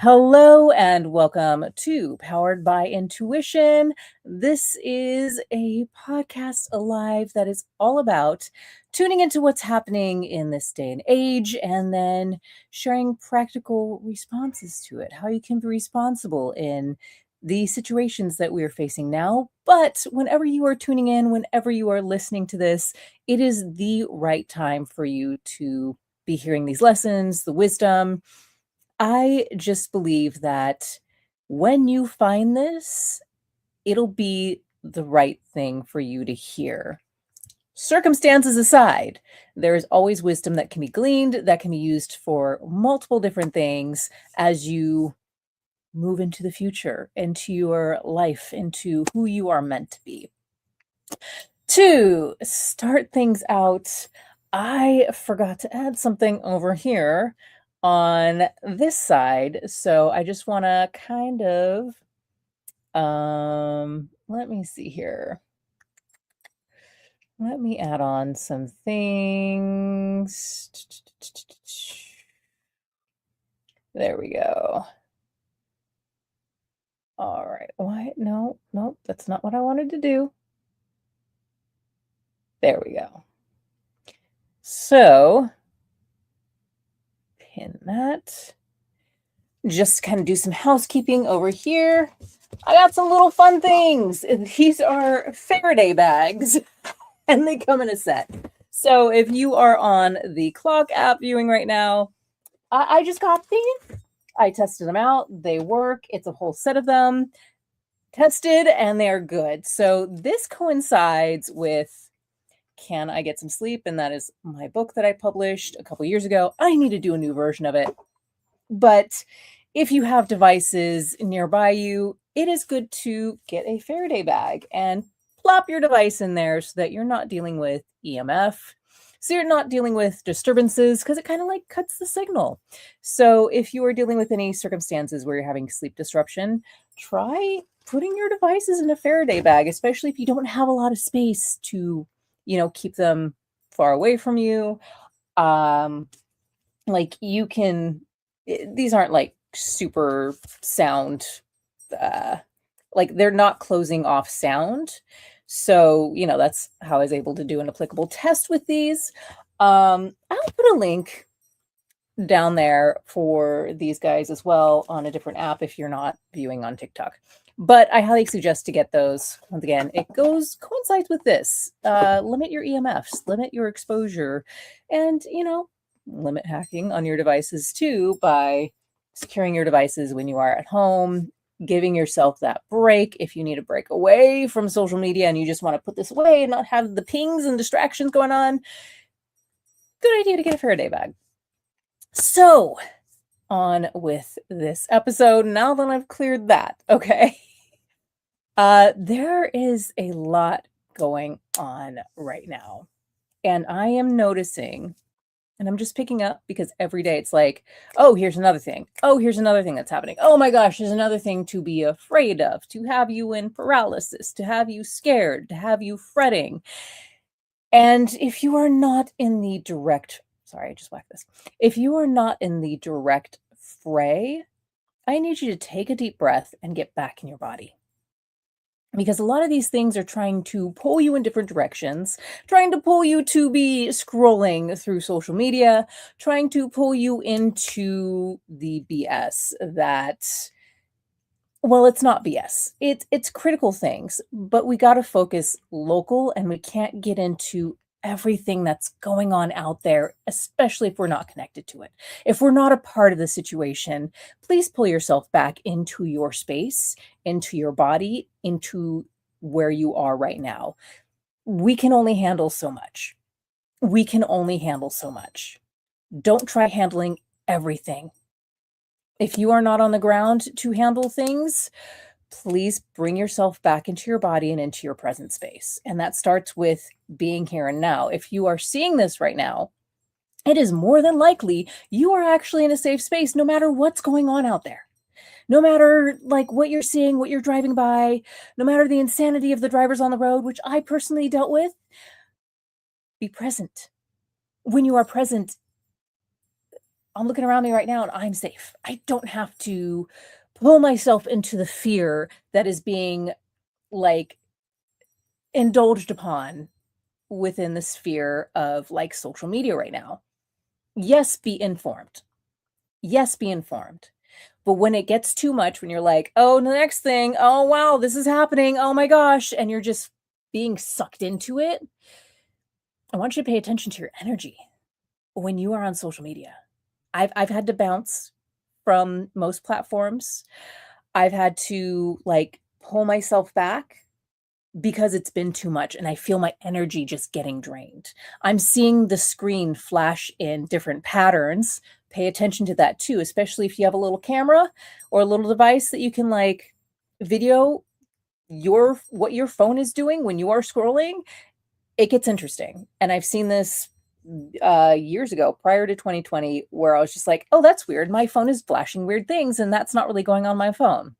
Hello and welcome to Powered by Intuition. This is a podcast alive that is all about tuning into what's happening in this day and age and then sharing practical responses to it, how you can be responsible in the situations that we are facing now. But whenever you are tuning in, whenever you are listening to this, it is the right time for you to be hearing these lessons, the wisdom. I just believe that when you find this, it'll be the right thing for you to hear. Circumstances aside, there is always wisdom that can be gleaned, that can be used for multiple different things as you move into the future, into your life, into who you are meant to be. To start things out, I forgot to add something over here on this side. So I just want to kind of, let me see here. Let me add on some things. There we go. All right. Why? No, that's not what I wanted to do. There we go. So pin that. Just kind of do some housekeeping over here. I got some little fun things. These are Faraday bags and they come in a set. So if you are on the Clock app viewing right now, I just got these. I tested them out. They work. It's a whole set of them tested and they're good. So this coincides with Can I Get Some Sleep? And that is my book that I published a couple years ago. I need to do a new version of it. But if you have devices nearby you, it is good to get a Faraday bag and plop your device in there so that you're not dealing with EMF. So you're not dealing with disturbances because it kind of like cuts the signal. So if you are dealing with any circumstances where you're having sleep disruption, try putting your devices in a Faraday bag, especially if you don't have a lot of space to, keep them far away from you. Like you can, these aren't like super sound, like they're not closing off sound. So, that's how I was able to do an applicable test with these. I'll put a link down there for these guys as well on a different app if you're not viewing on TikTok. But I highly suggest to get those. Once again, it coincides with this. Limit your EMFs, limit your exposure, and, limit hacking on your devices too by securing your devices when you are at home, giving yourself that break. If you need a break away from social media and you just want to put this away and not have the pings and distractions going on, good idea to get a Faraday bag. So on with this episode, now that I've cleared that, okay? There is a lot going on right now. And I am noticing, and I'm just picking up because every day it's like, oh, here's another thing. Oh, here's another thing that's happening. Oh my gosh, there's another thing to be afraid of, to have you in paralysis, to have you scared, to have you fretting. And if you are not in the direct, sorry, I just whacked this. If you are not in the direct fray, I need you to take a deep breath and get back in your body. Because a lot of these things are trying to pull you in different directions, trying to pull you to be scrolling through social media, trying to pull you into the BS that, well, it's not BS. It's critical things, but we got to focus local and we can't get into everything that's going on out there, especially if we're not connected to it. If we're not a part of the situation, please pull yourself back into your space, into your body, into where you are right now. We can only handle so much. We can only handle so much. Don't try handling everything. If you are not on the ground to handle things, please bring yourself back into your body and into your present space. And that starts with being here and now. If you are seeing this right now, it is more than likely you are actually in a safe space, no matter what's going on out there. No matter like what you're seeing, what you're driving by, no matter the insanity of the drivers on the road, which I personally dealt with, be present. When you are present, I'm looking around me right now and I'm safe. I don't have to pull myself into the fear that is being like indulged upon within the sphere of like social media right now. Yes, be informed. Yes, be informed. But when it gets too much, when you're like, oh, the next thing, oh, wow, this is happening. Oh my gosh. And you're just being sucked into it. I want you to pay attention to your energy when you are on social media. I've had to bounce from most platforms. I've had to like pull myself back because it's been too much and I feel my energy just getting drained. I'm seeing the screen flash in different patterns. Pay attention to that too, especially if you have a little camera or a little device that you can like video what your phone is doing when you are scrolling. It gets interesting. And I've seen this years ago prior to 2020 where I was just like, oh, that's weird. My phone is flashing weird things and that's not really going on my phone.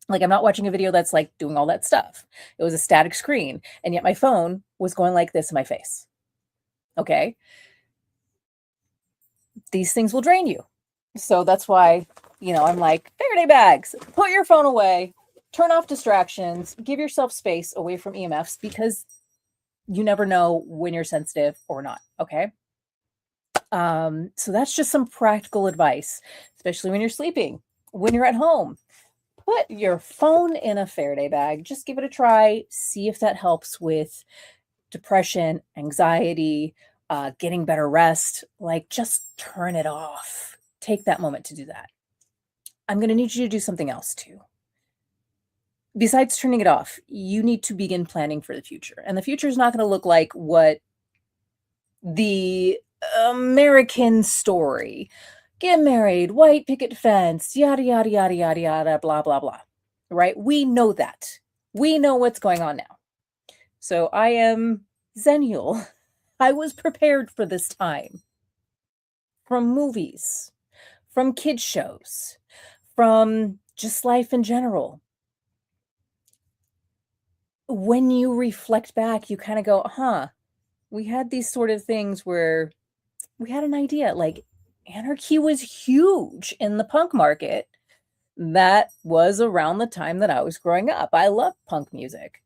Like I'm not watching a video that's like doing all that stuff. It was a static screen and yet my phone was going like this in my face. Okay. These things will drain you. So that's why, I'm like, Faraday bags, put your phone away, turn off distractions, give yourself space away from EMFs because you never know when you're sensitive or not. Okay. So that's just some practical advice, especially when you're sleeping, when you're at home. Put your phone in a Faraday bag. Just give it a try. See if that helps with depression, anxiety, getting better rest. Like, just turn it off. Take that moment to do that. I'm going to need you to do something else too. Besides turning it off, you need to begin planning for the future. And the future is not going to look like what the American story, get married, white picket fence, yada, yada, yada, yada, yada, blah, blah, blah. Right? We know that. We know what's going on now. So I am Zennial. I was prepared for this time. From movies, from kids shows, from just life in general. When you reflect back, you kind of go, we had these sort of things where we had an idea, like anarchy was huge in the punk market. That was around the time that I was growing up. I loved punk music.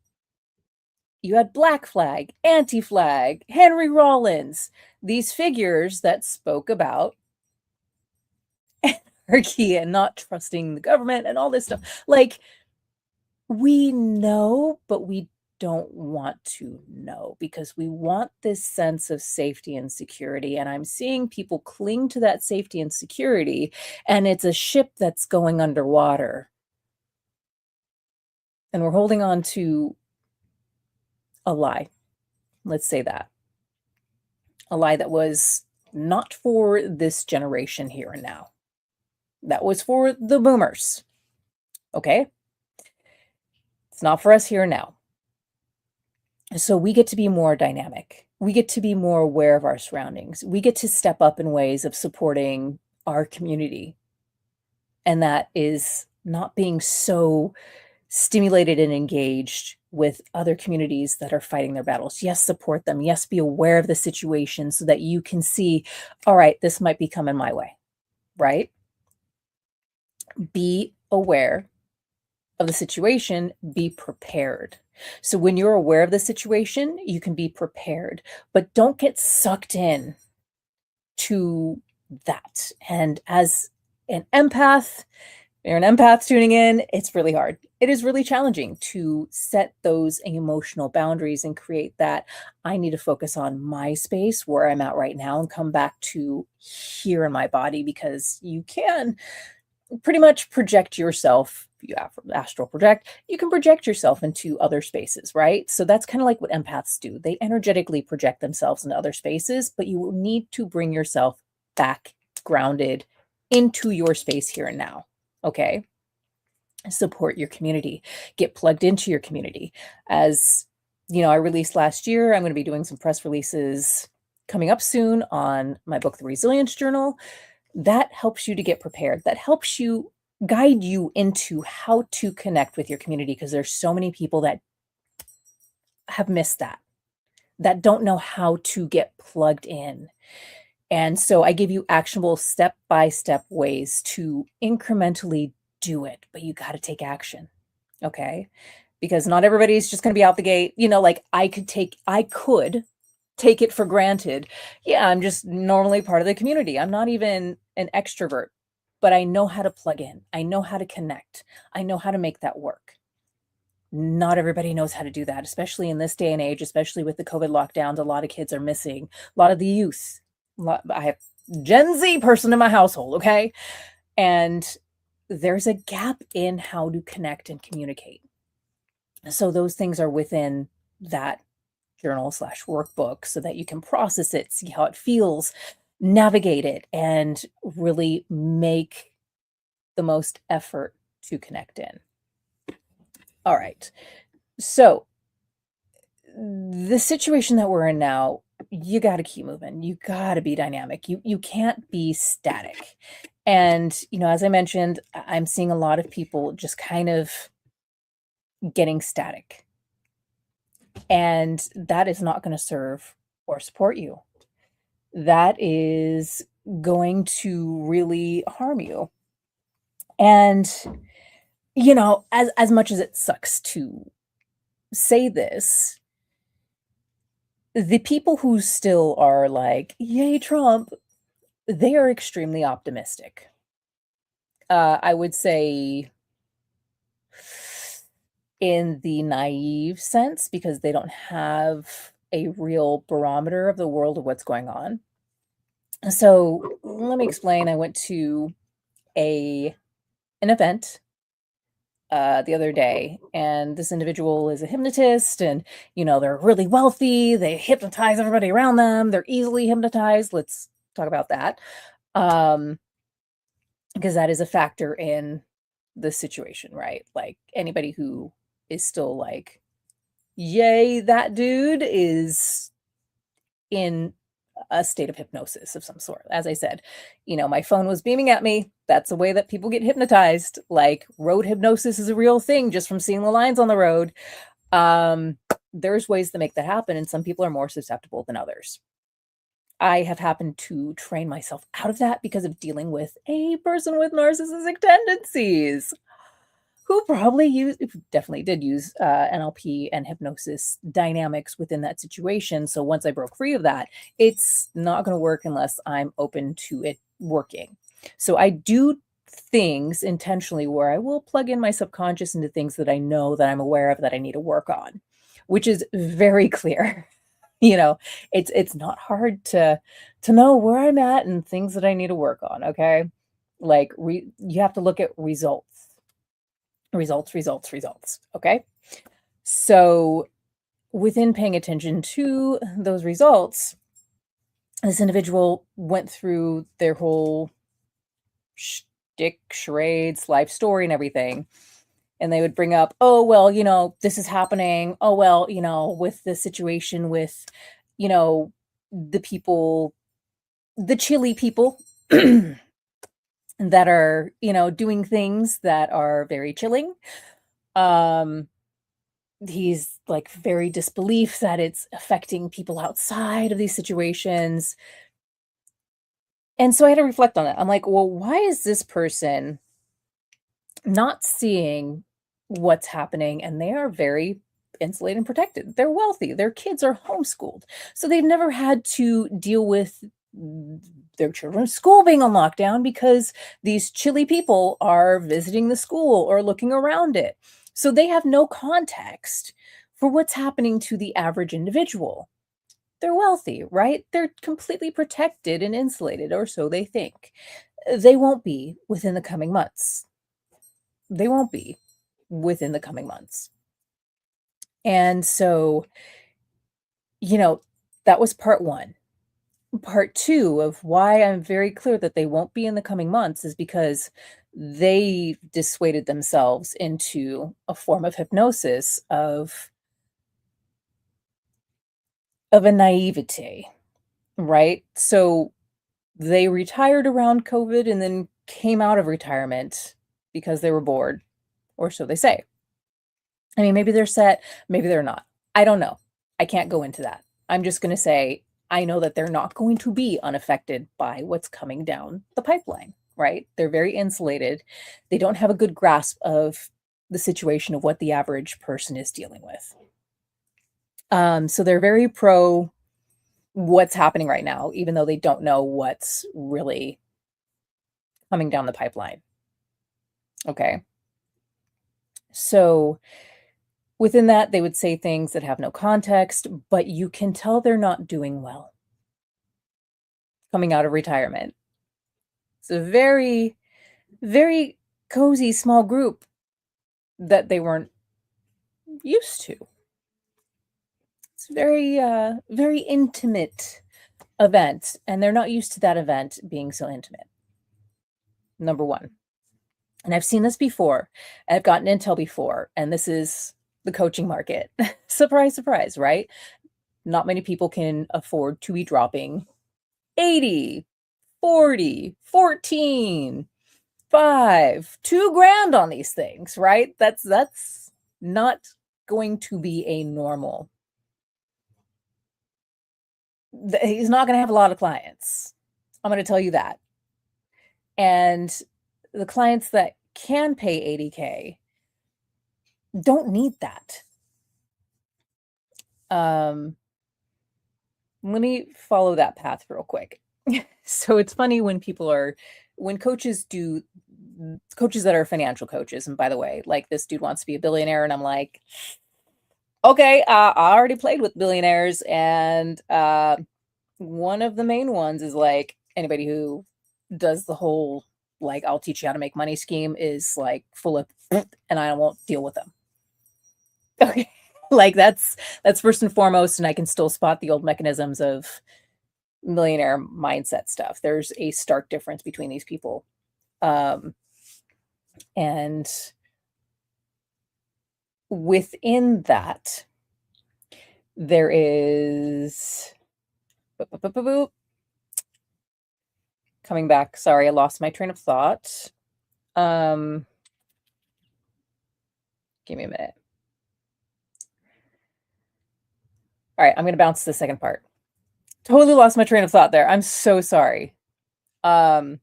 You had Black Flag, Anti-Flag, Henry Rollins, these figures that spoke about anarchy and not trusting the government and all this stuff. Like, we know, but we don't want to know because we want this sense of safety and security. And I'm seeing people cling to that safety and security, and it's a ship that's going underwater. And we're holding on to a lie. Let's say that. A lie that was not for this generation here and now. That was for the boomers. Okay? It's not for us here and now. So we get to be more dynamic. We get to be more aware of our surroundings. We get to step up in ways of supporting our community. And that is not being so stimulated and engaged with other communities that are fighting their battles. Yes, support them. Yes, be aware of the situation so that you can see, all right, this might be coming my way, right? Be aware of the situation, be prepared. So when you're aware of the situation, you can be prepared, but don't get sucked in to that. And as an empath, you're an empath tuning in, it's really hard. It is really challenging to set those emotional boundaries and create that. I need to focus on my space where I'm at right now and come back to here in my body, because you can pretty much project yourself. If you astral project, you can project yourself into other spaces, right? So that's kind of like what empaths do. They energetically project themselves into other spaces, but you will need to bring yourself back grounded into your space here and now. Okay. Support your community, get plugged into your community. As I released last year, I'm going to be doing some press releases coming up soon on my book, The Resilience Journal. That helps you to get prepared. That helps you guide you into how to connect with your community, because there's so many people that have missed that don't know how to get plugged in. And so I give you actionable step-by-step ways to incrementally do it, but you got to take action. Okay? Because not everybody's just going to be out the gate. Like I could take it for granted. Yeah, I'm just normally part of the community. I'm not even an extrovert, but I know how to plug in. I know how to connect. I know how to make that work. Not everybody knows how to do that, especially in this day and age, especially with the COVID lockdowns. A lot of kids are missing, a lot of the youth. I have Gen Z person in my household, okay? And there's a gap in how to connect and communicate. So those things are within that journal/workbook so that you can process it, see how it feels, navigate it, and really make the most effort to connect in. All right. So the situation that we're in now, you got to keep moving. You got to be dynamic. You can't be static. And, as I mentioned, I'm seeing a lot of people just kind of getting static. And that is not going to serve or support you. That is going to really harm you. And, as much as it sucks to say this, the people who still are like, yay, Trump, they are extremely optimistic. I would say in the naive sense, because they don't have a real barometer of the world of what's going on. So let me explain. I went to an event the other day, and this individual is a hypnotist, and they're really wealthy. They hypnotize everybody around them. They're easily hypnotized. Let's talk about that, because that is a factor in the situation, right? Like anybody who is still like, yay, that dude is in a state of hypnosis of some sort. As I said, my phone was beaming at me. That's a way that people get hypnotized. Like road hypnosis is a real thing just from seeing the lines on the road. There's ways to make that happen, and some people are more susceptible than others. I have happened to train myself out of that because of dealing with a person with narcissistic tendencies who definitely did use NLP and hypnosis dynamics within that situation. So once I broke free of that, it's not going to work unless I'm open to it working. So I do things intentionally where I will plug in my subconscious into things that I know that I'm aware of that I need to work on, which is very clear. It's not hard to know where I'm at and things that I need to work on. Okay. Like you have to look at results. Okay. So within paying attention to those results, this individual went through their whole shtick, charades, life story and everything. And they would bring up, oh, well, this is happening. Oh, well, with the situation with, the people, the chilly people that are, doing things that are very chilling. He's like very disbelief that it's affecting people outside of these situations. And so I had to reflect on that. I'm like, well, why is this person not seeing what's happening? And they are very insulated and protected. They're wealthy. Their kids are homeschooled. So they've never had to deal with their children's school being on lockdown because these chilly people are visiting the school or looking around it. So they have no context for what's happening to the average individual. They're wealthy, right? They're completely protected and insulated, or so they think. They won't be within the coming months. They won't be within the coming months. And so, that was part one. Part two of why I'm very clear that they won't be in the coming months is because they dissuaded themselves into a form of hypnosis of a naivete, right? So they retired around COVID and then came out of retirement because they were bored, or so they say. I mean, maybe they're set, maybe they're not. I don't know. I can't go into that. I'm just going to say I know that they're not going to be unaffected by what's coming down the pipeline, right? They're very insulated. They don't have a good grasp of the situation of what the average person is dealing with. So they're very pro what's happening right now, even though they don't know what's really coming down the pipeline. Okay. So within that, they would say things that have no context, but you can tell they're not doing well coming out of retirement. It's a very, very cozy small group that they weren't used to. It's very, very intimate event, and they're not used to that event being so intimate. Number one. And I've seen this before. I've gotten intel before, and this is the coaching market. Surprise, surprise, right? Not many people can afford to be dropping 80, 40, 14, 5, 2 grand on these things, right? That's not going to be a normal. He's not going to have a lot of clients. I'm going to tell you that. And the clients that can pay 80K don't need that. Let me follow that path real quick. So it's funny when coaches that are financial coaches, and by the way, like this dude wants to be a billionaire, and I'm like, okay, I already played with billionaires, and one of the main ones is like anybody who does the whole like I'll teach you how to make money scheme is like full of and I won't deal with them. Okay. Like that's first and foremost, and I can still spot the old mechanisms of millionaire mindset stuff. There's a stark difference between these people. And within that, there is coming back. Sorry, I lost my train of thought. Give me a minute. All right, I'm going to bounce to the second part. Totally lost my train of thought there. I'm so sorry. But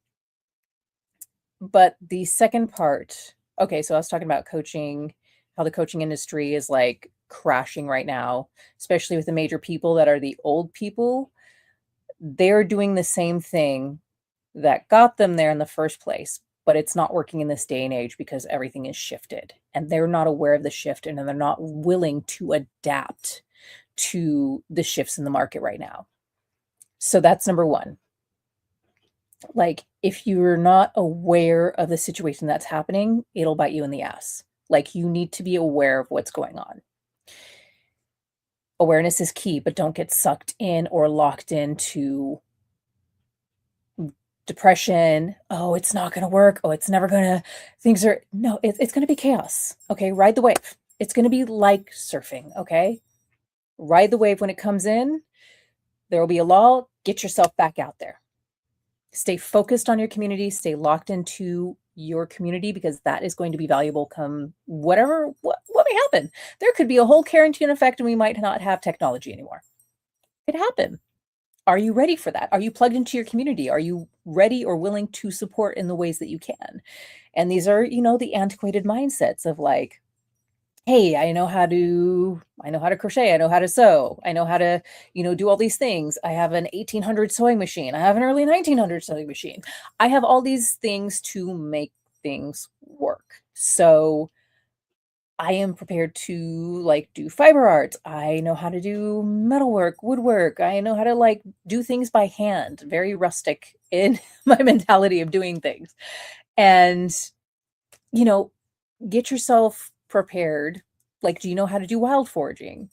the second part, okay, so I was talking about coaching, how the coaching industry is like crashing right now, especially with the major people that are the old people. They're doing the same thing that got them there in the first place, but it's not working in this day and age because everything is shifted and they're not aware of the shift and they're not willing to adapt to the shifts in the market right now. So that's number one. Like, if you're not aware of the situation that's happening, it'll bite you in the ass. Like, you need to be aware of what's going on. Awareness is key, but don't get sucked in or locked into depression. Oh, it's not going to work. Oh, it's never going to, it's going to be chaos. Okay. Ride the wave. It's going to be like surfing. Okay. Ride the wave when it comes in. There will be a lull. Get yourself back out there. Stay focused on your community. Stay locked into your community because that is going to be valuable come what may happen. There could be a whole quarantine effect and we might not have technology anymore. It could happen. Are you ready for that? Are you plugged into your community? Are you ready or willing to support in the ways that you can? And these are, the antiquated mindsets of like, hey, I know how to crochet. I know how to sew. I know how to, do all these things. I have an 1800 sewing machine. I have an early 1900 sewing machine. I have all these things to make things work. So I am prepared to like do fiber arts. I know how to do metalwork, woodwork. I know how to like do things by hand, very rustic in my mentality of doing things. And, get yourself prepared. Like, do you know how to do wild foraging?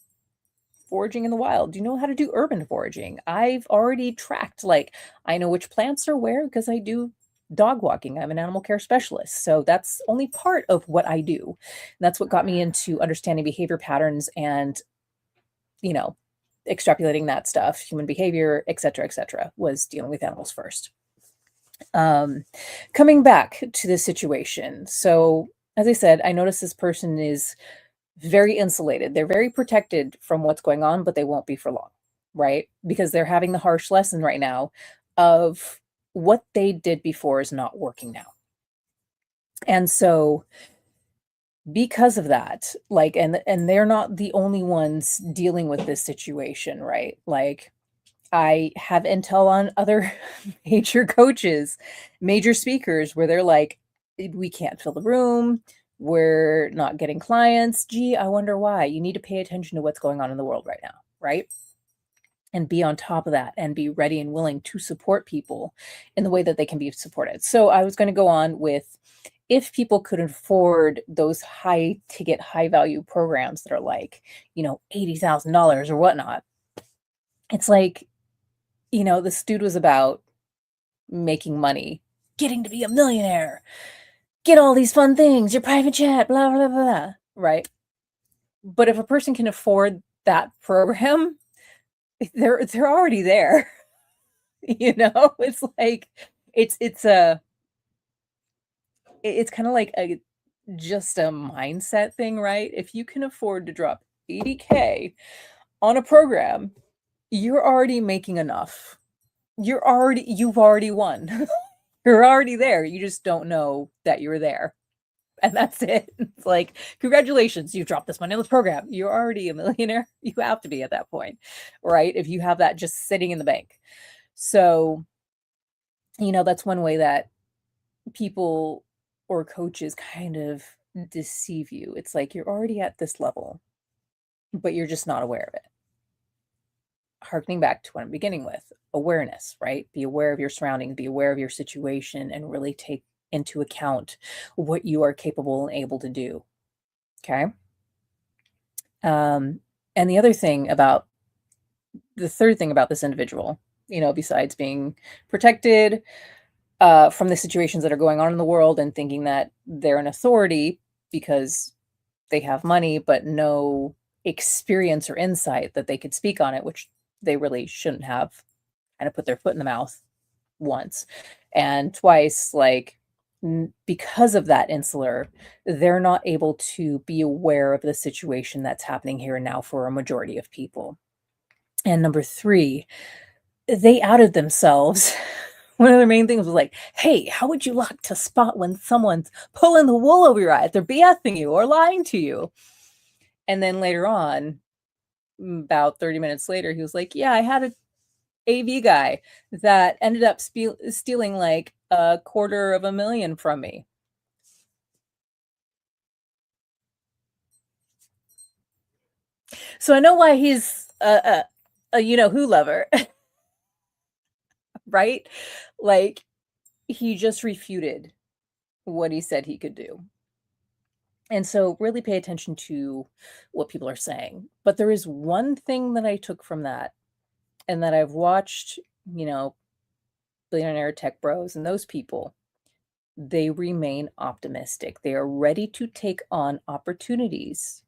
Foraging in the wild. Do you know how to do urban foraging? I've already tracked, like, I know which plants are where because I do dog walking. I'm an animal care specialist. So that's only part of what I do. And that's what got me into understanding behavior patterns and, extrapolating that stuff, human behavior, et cetera, was dealing with animals first. Coming back to the situation. So as I said, I noticed this person is very insulated. They're very protected from what's going on, but they won't be for long. right? Because they're having the harsh lesson right now of what they did before is not working now. And so because of that, like, and they're not the only ones dealing with this situation, right? Like, I have intel on other major coaches, major speakers where they're like, we can't fill the room. We're not getting clients. Gee, I wonder why. You need to pay attention to what's going on in the world right now, right? And be on top of that and be ready and willing to support people in the way that they can be supported. So I was going to go on with, if people could afford those high ticket, high value programs that are like, $80,000 or whatnot, it's like, this dude was about making money, getting to be a millionaire, get all these fun things, your private jet, blah, blah, blah, blah, right? But if a person can afford that program, they're already there. It's like it's kind of like just a mindset thing, right? If you can afford to drop 80K on a program, you're already making enough. You've already won. You're already there. You just don't know that you're there. And that's it. It's like, congratulations, you dropped this money on this program. You're already a millionaire. You have to be at that point, right? If you have that just sitting in the bank. So, that's one way that people or coaches kind of deceive you. It's like you're already at this level, but you're just not aware of it. Harkening back to what I'm beginning with, awareness, right? Be aware of your surroundings, be aware of your situation, and really take into account what you are capable and able to do. Okay. And the third thing about this individual, besides being protected from the situations that are going on in the world and thinking that they're an authority because they have money, but no experience or insight that they could speak on it, which they really shouldn't have, kind of put their foot in the mouth once and twice, like, because of that insular, they're not able to be aware of the situation that's happening here and now for a majority of people. And number three, they outed themselves. One of their main things was like, hey, how would you like to spot when someone's pulling the wool over your eyes? They're BSing you or lying to you. And then later on, about 30 minutes later, he was like, yeah, I had an AV guy that ended up stealing like $250,000 from me. So I know why he's a who lover, right? Like, he just refuted what he said he could do. And so really pay attention to what people are saying. But there is one thing that I took from that, and that I've watched, billionaire tech bros and those people, they remain optimistic. They are ready to take on opportunities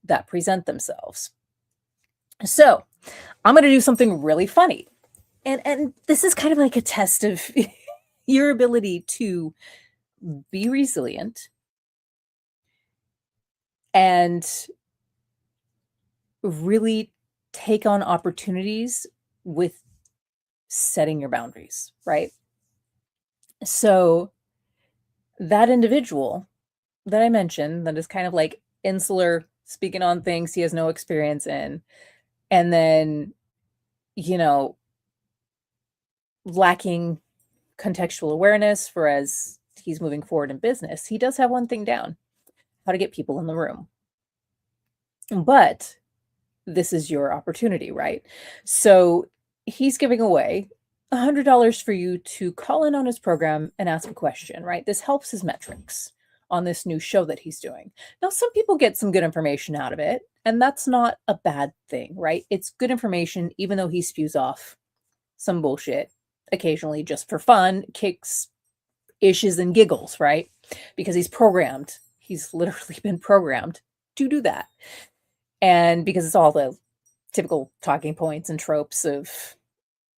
that present themselves. So I'm going to do something really funny. And this is kind of like a test of your ability to be resilient and really take on opportunities with setting your boundaries, right? So that individual that I mentioned, that is kind of like insular, speaking on things he has no experience in, and then, lacking contextual awareness for as he's moving forward in business, he does have one thing down: how to get people in the room. But this is your opportunity, right? So he's giving away $100 for you to call in on his program and ask a question, right? This helps his metrics on this new show that he's doing. Now, some people get some good information out of it, and that's not a bad thing, right? It's good information, even though he spews off some bullshit occasionally just for fun, kicks, ishes, and giggles, right? Because he's programmed. He's literally been programmed to do that. And because it's all the typical talking points and tropes of,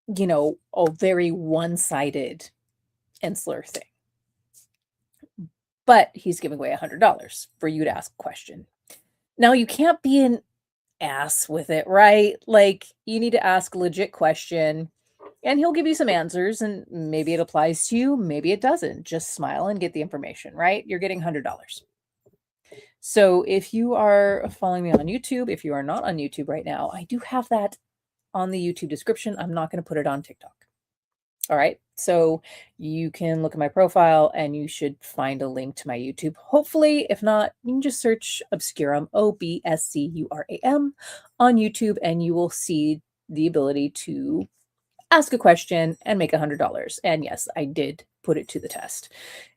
a very one-sided insular thing. But he's giving away $100 for you to ask a question. Now, you can't be ass with it, right? Like, you need to ask a legit question and he'll give you some answers and maybe it applies to you, maybe it doesn't. Just smile and get the information, right? You're getting $100. So if you are following me on YouTube, if you are not on YouTube right now, I do have that on the YouTube description. I'm not going to put it on TikTok. All right. So you can look at my profile and you should find a link to my YouTube. Hopefully, if not, you can just search Obscurum, Obscuram, on YouTube and you will see the ability to ask a question and make $100. And yes, I did put it to the test.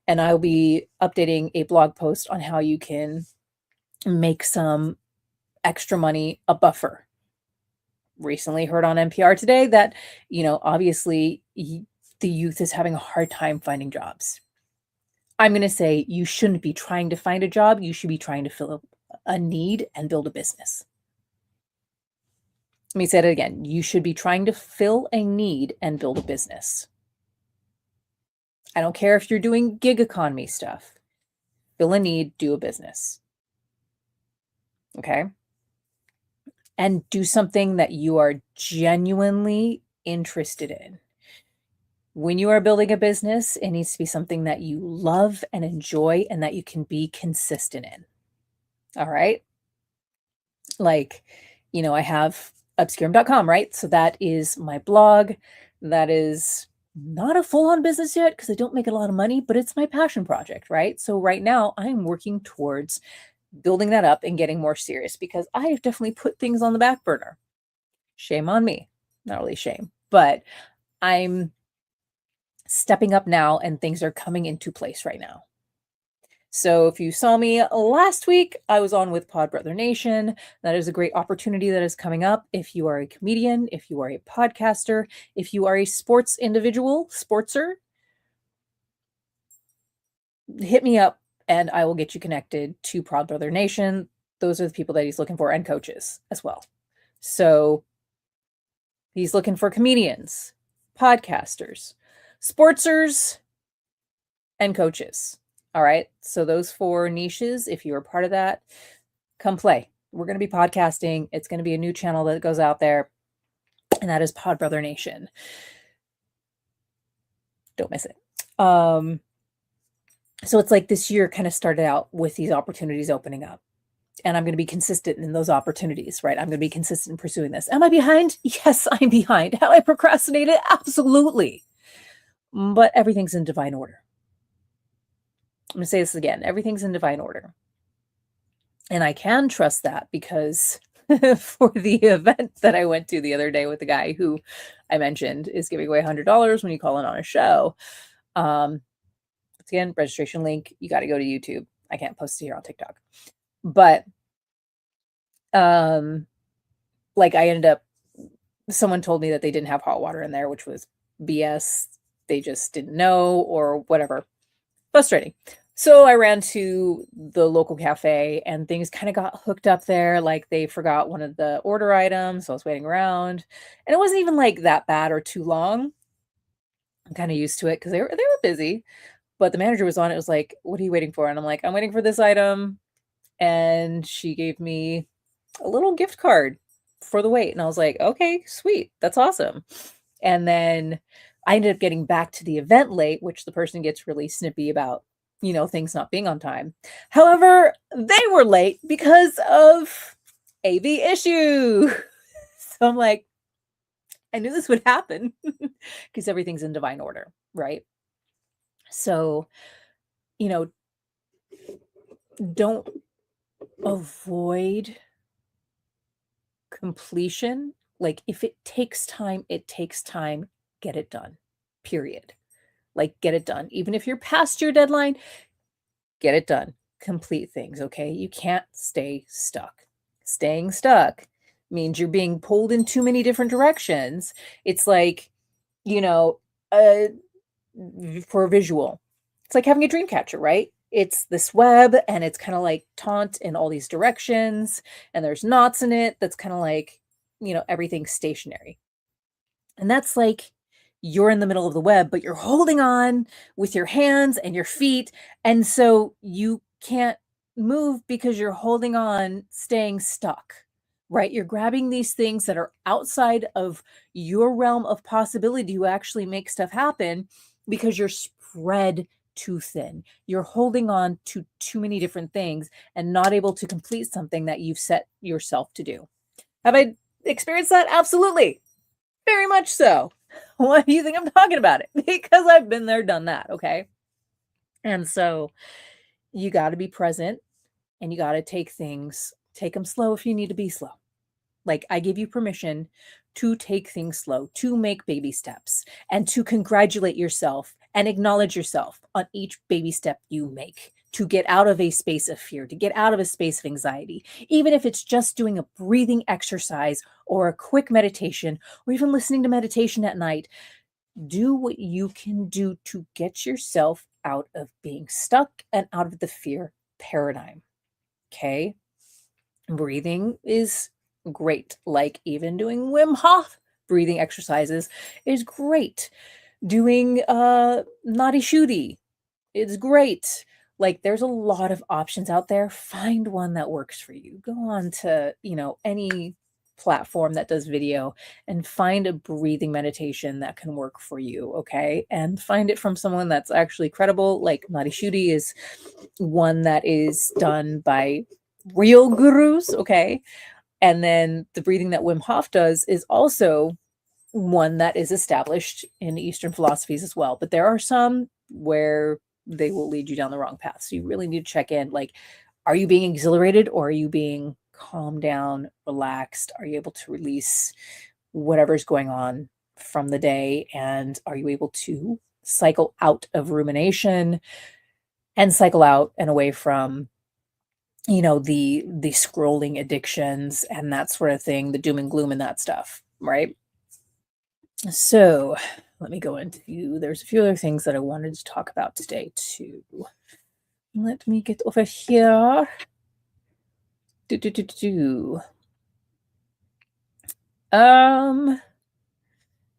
And I'll be updating a blog post on how you can make some extra money a buffer. Recently heard on NPR today that, obviously the youth is having a hard time finding jobs. I'm going to say you shouldn't be trying to find a job. You should be trying to fill a need and build a business. Let me say it again. You should be trying to fill a need and build a business. I don't care if you're doing gig economy stuff. Fill a need, do a business. Okay? And do something that you are genuinely interested in. When you are building a business, it needs to be something that you love and enjoy and that you can be consistent in. All right? Like, I have obscurum.com, right? So that is my blog. That is not a full-on business yet because I don't make a lot of money, but it's my passion project, right? So right now I'm working towards building that up and getting more serious because I have definitely put things on the back burner. Shame on me. Not really shame, but I'm stepping up now and things are coming into place right now. So if you saw me last week, I was on with Pod Brother Nation. That is a great opportunity that is coming up. If you are a comedian, if you are a podcaster, if you are a sports individual, sportser, hit me up and I will get you connected to Pod Brother Nation. Those are the people that he's looking for and coaches as well. So he's looking for comedians, podcasters, sportsers, and coaches. All right. So those 4 niches, if you are part of that, come play. We're going to be podcasting. It's going to be a new channel that goes out there, and that is Pod Brother Nation. Don't miss it. So it's like this year kind of started out with these opportunities opening up. And I'm going to be consistent in those opportunities, right? I'm going to be consistent in pursuing this. Am I behind? Yes, I'm behind. Have I procrastinated? Absolutely. But everything's in divine order. I'm going to say this again. Everything's in divine order. And I can trust that because for the event that I went to the other day with the guy who I mentioned is giving away $100 when you call in on a show. Again, registration link. You got to go to YouTube. I can't post it here on TikTok. But like I ended up, someone told me that they didn't have hot water in there, which was BS. They just didn't know or whatever. Frustrating. So I ran to the local cafe and things kind of got hooked up there. Like they forgot one of the order items. So I was waiting around and it wasn't even like that bad or too long. I'm kind of used to it because they were busy, but the manager was on. It was like, what are you waiting for? And I'm like, I'm waiting for this item. And she gave me a little gift card for the wait. And I was like, okay, sweet. That's awesome. And then I ended up getting back to the event late, which the person gets really snippy about, things not being on time. However, they were late because of AV issue. So I'm like, I knew this would happen because everything's in divine order, right? So, don't avoid completion. Like if it takes time, it takes time. Get it done. Period. Like get it done. Even if you're past your deadline, get it done. Complete things, okay? You can't stay stuck. Staying stuck means you're being pulled in too many different directions. It's like, for a visual, it's like having a dream catcher, right? It's this web and it's kind of like taunt in all these directions and there's knots in it. That's kind of like, everything's stationary. And that's like you're in the middle of the web, but you're holding on with your hands and your feet. And so you can't move because you're holding on, staying stuck. right? You're grabbing these things that are outside of your realm of possibility to actually make stuff happen because you're spread too thin. You're holding on to too many different things and not able to complete something that you've set yourself to do. Have I experienced that? Absolutely. Very much so. Why do you think I'm talking about it? Because I've been there, done that, okay? And so you got to be present and you got to take them slow if you need to be slow. Like, I give you permission to take things slow, to make baby steps, and to congratulate yourself and acknowledge yourself on each baby step you make, to get out of a space of fear, to get out of a space of anxiety, even if it's just doing a breathing exercise or a quick meditation, or even listening to meditation at night. Do what you can do to get yourself out of being stuck and out of the fear paradigm. Okay? Breathing is great. Like, even doing Wim Hof breathing exercises is great. Doing naughty shooty is great. Like, there's a lot of options out there. Find one that works for you. Go on to, any platform that does video and find a breathing meditation that can work for you, okay? And find it from someone that's actually credible. Like, naughty shooty is one that is done by real gurus, okay? And then the breathing that Wim Hof does is also one that is established in Eastern philosophies as well. But there are some where they will lead you down the wrong path. So you really need to check in. Like, are you being exhilarated, or are you being calmed down, relaxed? Are you able to release whatever's going on from the day? And are you able to cycle out of rumination and cycle out and away from the scrolling addictions and that sort of thing, the doom and gloom and that stuff, right? So let me go into, there's a few other things that I wanted to talk about today too. Let me get over here.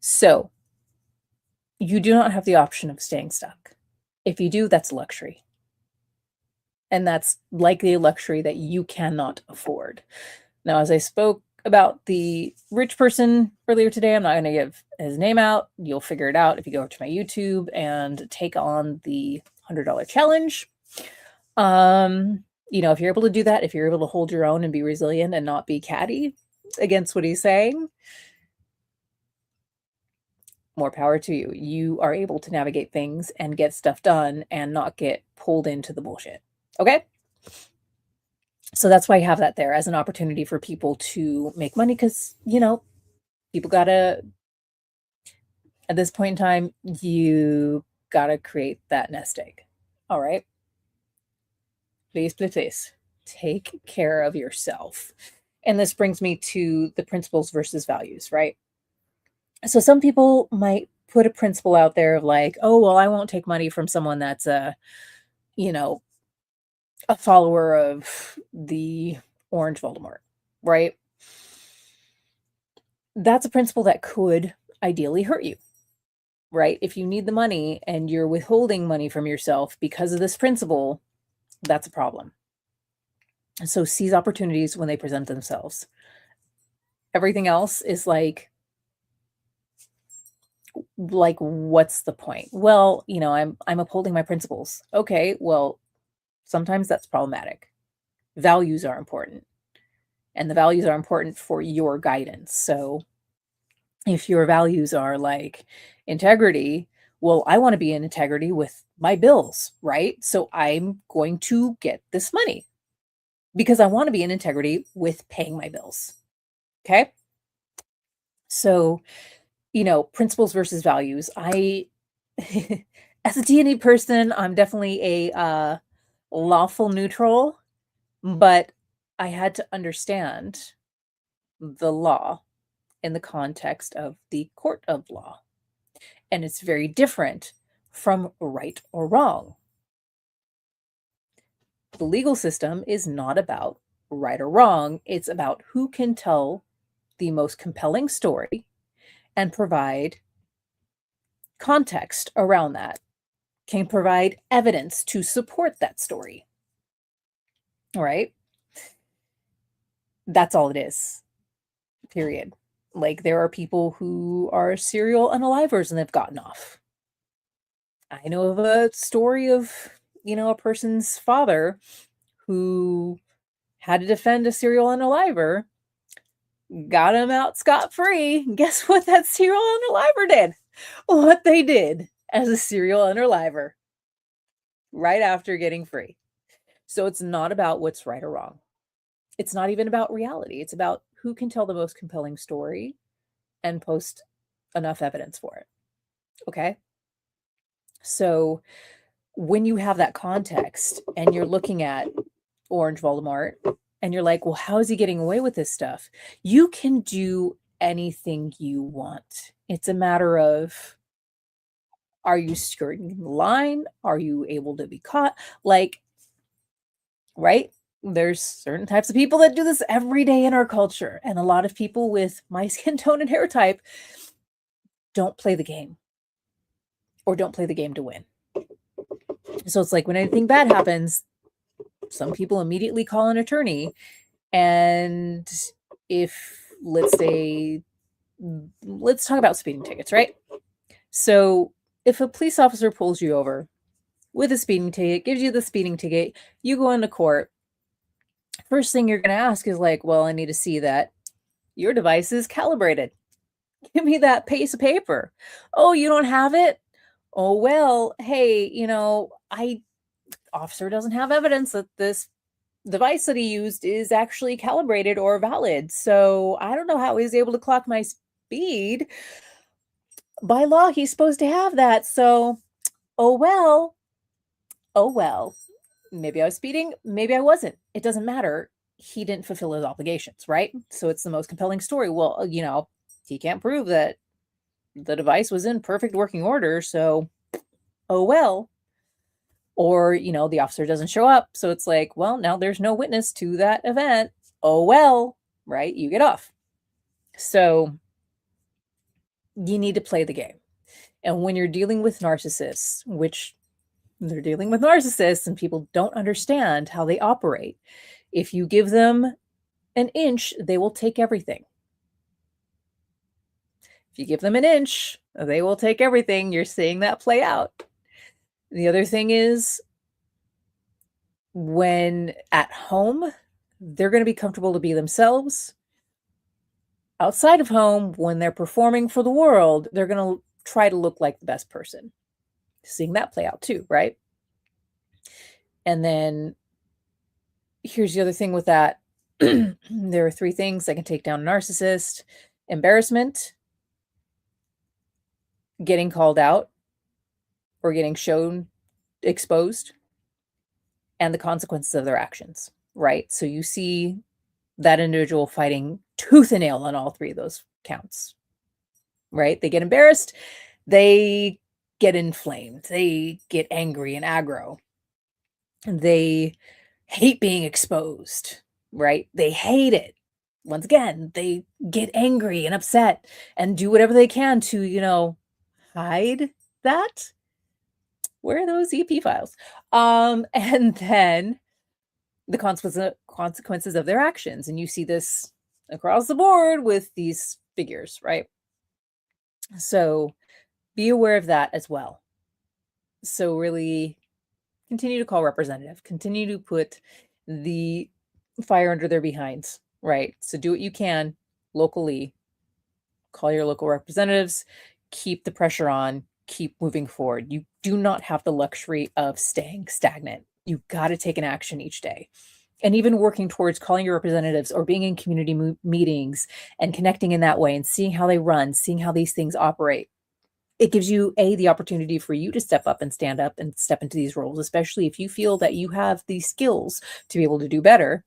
So you do not have the option of staying stuck. If you do, that's luxury. And that's likely a luxury that you cannot afford. Now, as I spoke about the rich person earlier today, I'm not going to give his name out. You'll figure it out if you go over to my YouTube and take on the $100 challenge. If you're able to do that, if you're able to hold your own and be resilient and not be catty against what he's saying, more power to you. You are able to navigate things and get stuff done and not get pulled into the bullshit. Okay? So that's why I have that there as an opportunity for people to make money, because, people gotta, at this point in time, you gotta create that nest egg. All right? Please, please, please take care of yourself. And this brings me to the principles versus values, right? So some people might put a principle out there of like, oh, well, I won't take money from someone that's you know, a follower of the Orange Voldemort, right? That's a principle that could ideally hurt you, right? If you need the money and you're withholding money from yourself because of this principle, that's a problem. So seize opportunities when they present themselves. Everything else is like what's the point? Well, I'm upholding my principles. Okay, well, sometimes that's problematic. Values are important. And the values are important for your guidance. So if your values are like integrity, well, I want to be in integrity with my bills, right? So I'm going to get this money because I want to be in integrity with paying my bills. Okay? So, principles versus values. I as a D&D person, I'm definitely a lawful neutral, but I had to understand the law in the context of the court of law. And it's very different from right or wrong. The legal system is not about right or wrong. It's about who can tell the most compelling story and provide context around that, can provide evidence to support that story. All right. That's all it is, period. Like, there are people who are serial unalivers and they've gotten off. I know of a story of, a person's father who had to defend a serial unaliver, got him out scot-free. Guess what that serial unaliver did? What they did as a serial unaliver right after getting free. So it's not about what's right or wrong. It's not even about reality. It's about who can tell the most compelling story and post enough evidence for it. Okay? So when you have that context and you're looking at Orange Voldemort and you're like, well, how is he getting away with this stuff? You can do anything you want. It's a matter of, are you skirting the line? Are you able to be caught? Like, right? There's certain types of people that do this every day in our culture. And a lot of people with my skin tone and hair type don't play the game, or don't play the game to win. So it's like when anything bad happens, some people immediately call an attorney. And if, let's say, let's talk about speeding tickets, right? So if a police officer pulls you over with a speeding ticket, gives you the speeding ticket, you go into court, first thing you're going to ask is like, well, I need to see that your device is calibrated. Give me that piece of paper. Oh, you don't have it? Oh, well, hey, officer doesn't have evidence that this device that he used is actually calibrated or valid. So I don't know how he's able to clock my speed. By law, he's supposed to have that. So, oh well. Oh well. Maybe I was speeding, maybe I wasn't. It doesn't matter. He didn't fulfill his obligations, right? So it's the most compelling story. Well, he can't prove that the device was in perfect working order. So, oh well. Or, the officer doesn't show up. So it's like, well, now there's no witness to that event. Oh well, right? You get off. So you need to play the game. And when you're dealing with narcissists, which they're dealing with narcissists and people don't understand how they operate, if you give them an inch, they will take everything. If you give them an inch, they will take everything. You're seeing that play out. The other thing is, when at home, they're going to be comfortable to be themselves. Outside of home, when they're performing for the world, they're going to try to look like the best person. Seeing that play out too, right? And then here's the other thing with that. There are 3 things that can take down a narcissist: embarrassment, getting called out or getting shown exposed, and the consequences of their actions, right? So you see that individual fighting tooth and nail on all 3 of those counts, right? They get embarrassed, they get inflamed, they get angry and aggro, they hate being exposed, right? They hate it. Once again, they get angry and upset and do whatever they can to, hide that. Where are those EP files? And then the consequences of their actions. And you see this across the board with these figures, right? So be aware of that as well. So really continue to call representative, continue to put the fire under their behinds, right? So do what you can locally, call your local representatives, keep the pressure on, keep moving forward. You do not have the luxury of staying stagnant. You got to take an action each day. And even working towards calling your representatives or being in community meetings and connecting in that way and seeing how they run, seeing how these things operate. It gives you the opportunity for you to step up and stand up and step into these roles, especially if you feel that you have the skills to be able to do better.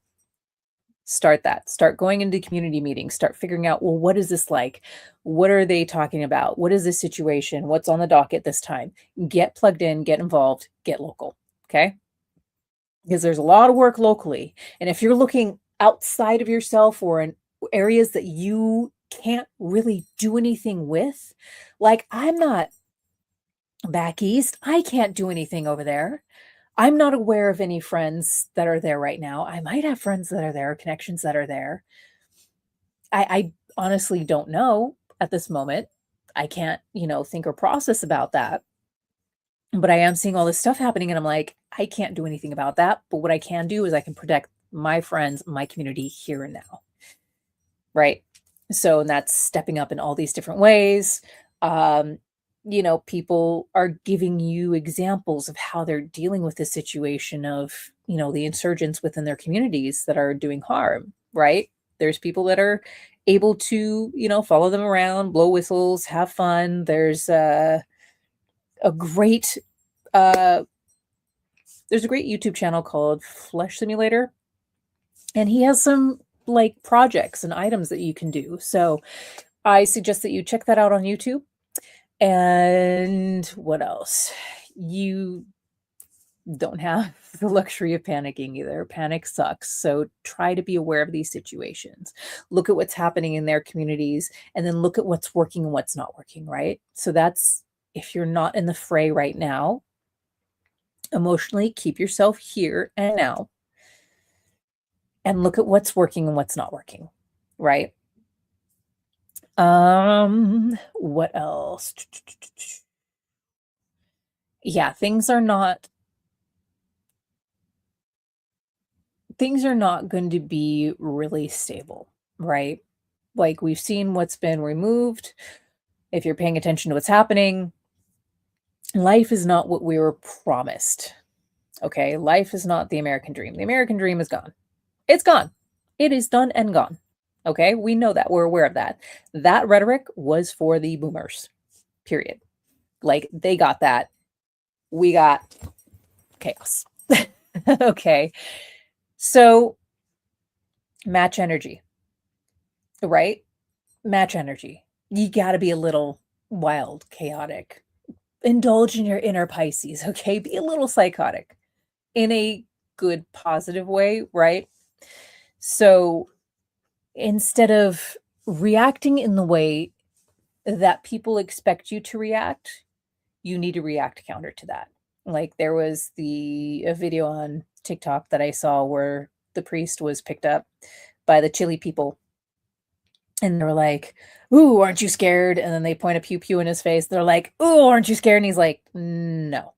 Start that. Start going into community meetings. Start figuring out, well, what is this like? What are they talking about? What is this situation? What's on the docket this time? Get plugged in, get involved, get local. Okay? Because there's a lot of work locally. And if you're looking outside of yourself or in areas that you can't really do anything with, like I'm not back east, I can't do anything over there. I'm not aware of any friends that are there right now. I might have friends that are there, connections that are there. I honestly don't know at this moment. I can't, think or process about that. But I am seeing all this stuff happening and I'm like, I can't do anything about that. But what I can do is I can protect my friends, my community here and now. Right. So, and that's stepping up in all these different ways. Um, people are giving you examples of how they're dealing with the situation of, the insurgents within their communities that are doing harm, right? There's people that are able to, follow them around, blow whistles, have fun. A great uh there's a great YouTube channel called Flesh Simulator, and he has some like projects and items that you can do. So I suggest that you check that out on YouTube. And what else? You don't have the luxury of panicking either. Panic sucks. So try to be aware of these situations. Look at what's happening in their communities and then look at what's working and what's not working, right? So that's if you're not in the fray right now, emotionally keep yourself here and now and look at what's working and what's not working, right? What else? Yeah, things are not going to be really stable, right? Like we've seen what's been removed. If you're paying attention to what's happening, life is not what we were promised. Okay? Life is not the American dream. The American dream is gone. It's gone. It is done and gone. Okay? We know that. We're aware of that. That rhetoric was for the boomers. Period. Like they got that. We got chaos. Okay. So match energy, right? Match energy. You got to be a little wild, chaotic. Indulge in your inner Pisces, okay? Be a little psychotic in a good, positive way, right? So instead of reacting in the way that people expect you to react, you need to react counter to that. Like there was a video on TikTok that I saw where the priest was picked up by the chili people and they were like, "Ooh, aren't you scared?" And then they point a pew pew in his face. They're like, "Ooh, aren't you scared?" And he's like, "No."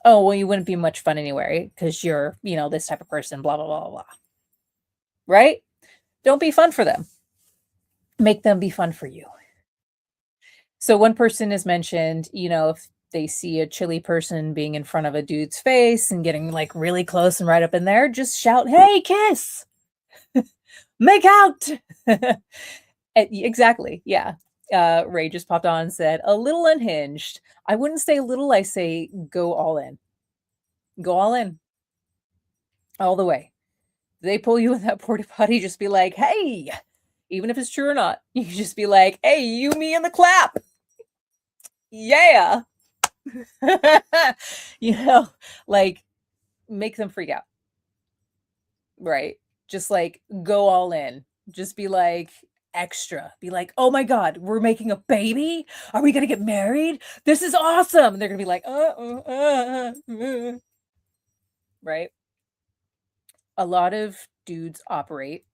"Oh, well, you wouldn't be much fun anyway because you're, this type of person, blah, blah, blah, blah." Right? Don't be fun for them. Make them be fun for you. So one person is mentioned, if they see a chilly person being in front of a dude's face and getting like really close and right up in there, just shout, "Hey, kiss! Make out!" Exactly. Yeah. Ray just popped on and said, "A little unhinged." I wouldn't say little, I say go all in. Go all in. All the way. They pull you in that porta potty, just be like, "Hey," even if it's true or not. You can just be like, "Hey, you, me, and the clap." Yeah. you know, like make them freak out. Right. Just like go all in. Just be like extra. Be like, "Oh my God, we're making a baby? Are we going to get married? This is awesome." And they're going to be like, right? A lot of dudes operate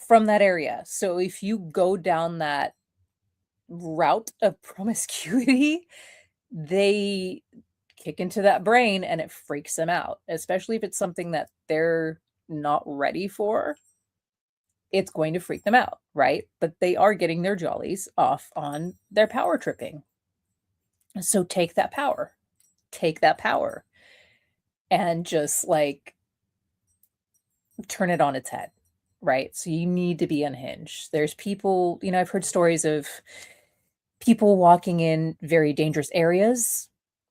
from that area. So if you go down that route of promiscuity, they kick into that brain and it freaks them out, especially if it's something that they're not ready for. It's going to freak them out, right? But they are getting their jollies off on their power tripping. So take that power and just like turn it on its head, right? So you need to be unhinged. There's people, I've heard stories of people walking in very dangerous areas,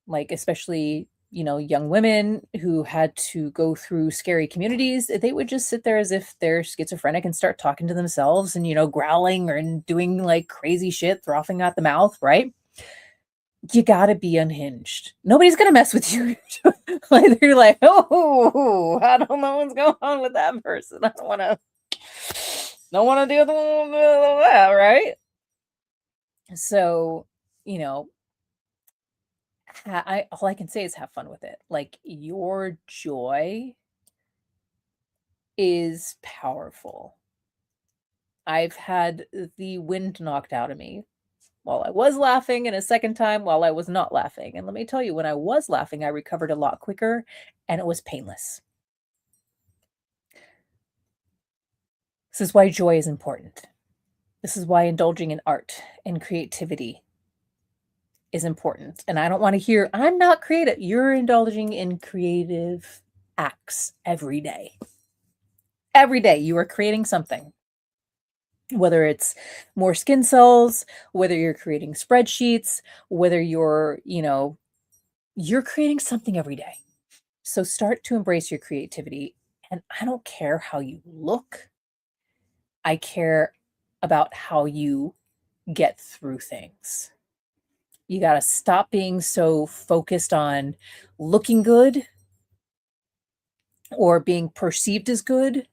like especially, young women who had to go through scary communities. They would just sit there as if they're schizophrenic and start talking to themselves and, growling or and doing like crazy shit, frothing at the mouth, right? You gotta be unhinged. Nobody's gonna mess with you. Like they're like, "Oh, I don't know what's going on with that person. I don't wanna deal with that," right? So, you know, all I can say is have fun with it. Like, your joy is powerful. I've had the wind knocked out of me while I was laughing and a second time while I was not laughing. And let me tell you, when I was laughing, I recovered a lot quicker and it was painless. This is why joy is important. This is why indulging in art and creativity is important. And I don't want to hear, I'm not creative. You're indulging in creative acts every day. Every day you are creating something, whether it's more skin cells, whether you're creating spreadsheets, whether you're creating something every day. So start to embrace your creativity. And I don't care how you look. I care about how you get through things. You got to stop being so focused on looking good or being perceived as good.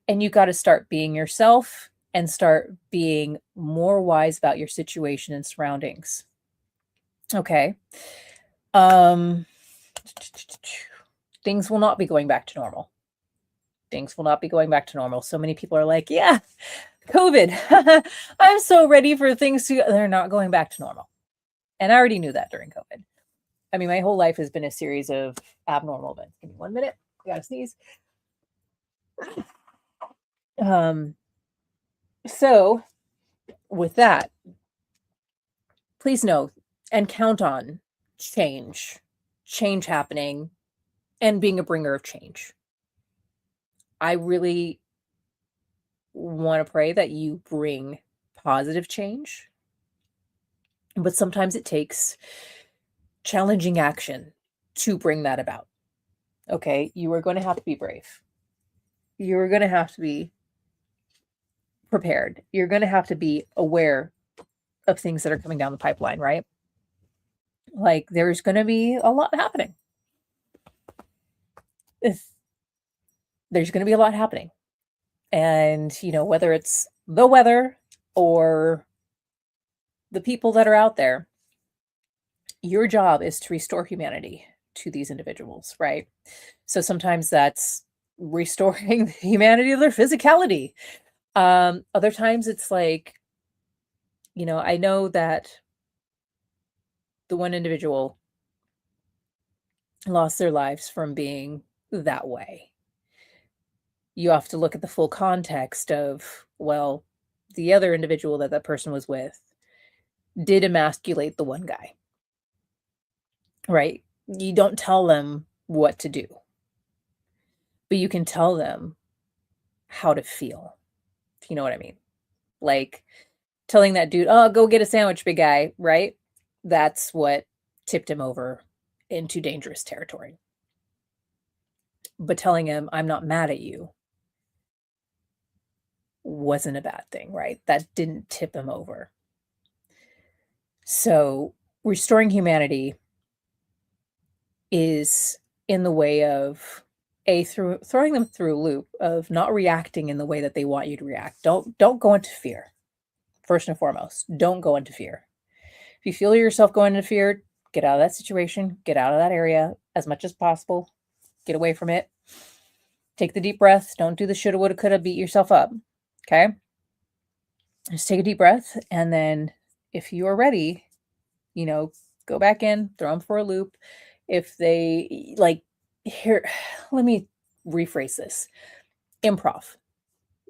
And you got to start being yourself and start being more wise about your situation and surroundings. Okay. Things will not be going back to normal. Things will not be going back to normal. So many people are like, yeah, COVID. I'm so ready for things to, they're not going back to normal. And I already knew that during COVID. I mean, my whole life has been a series of abnormal events. Give me 1 minute. I gotta sneeze. So with that, please know and count on change happening and being a bringer of change. I really want to pray that you bring positive change, but sometimes it takes challenging action to bring that about. Okay, you are going to have to be brave. You're going to have to be prepared. You're going to have to be aware of things that are coming down the pipeline, right? Like, there's going to be a lot happening. There's going to be a lot happening. And, whether it's the weather or the people that are out there, your job is to restore humanity to these individuals, right? So sometimes that's restoring the humanity of their physicality. Other times it's like, I know that the one individual lost their lives from being that way. You have to look at the full context of, well, the other individual that person was with did emasculate the one guy, right? You don't tell them what to do, but you can tell them how to feel, if you know what I mean. Like telling that dude, oh, go get a sandwich, big guy, right? That's what tipped him over into dangerous territory. But telling him, I'm not mad at you, wasn't a bad thing, right? That didn't tip him over. So restoring humanity is in the way of through throwing them through a loop of not reacting in the way that they want you to react. Don't go into fear. First and foremost, don't go into fear. If you feel yourself going into fear, get out of that situation, get out of that area as much as possible, get away from it. Take the deep breaths. Don't do the shoulda, woulda, coulda, beat yourself up. Okay? Just take a deep breath. And then if you are ready, go back in, throw them for a loop. If they here, let me rephrase this. Improv.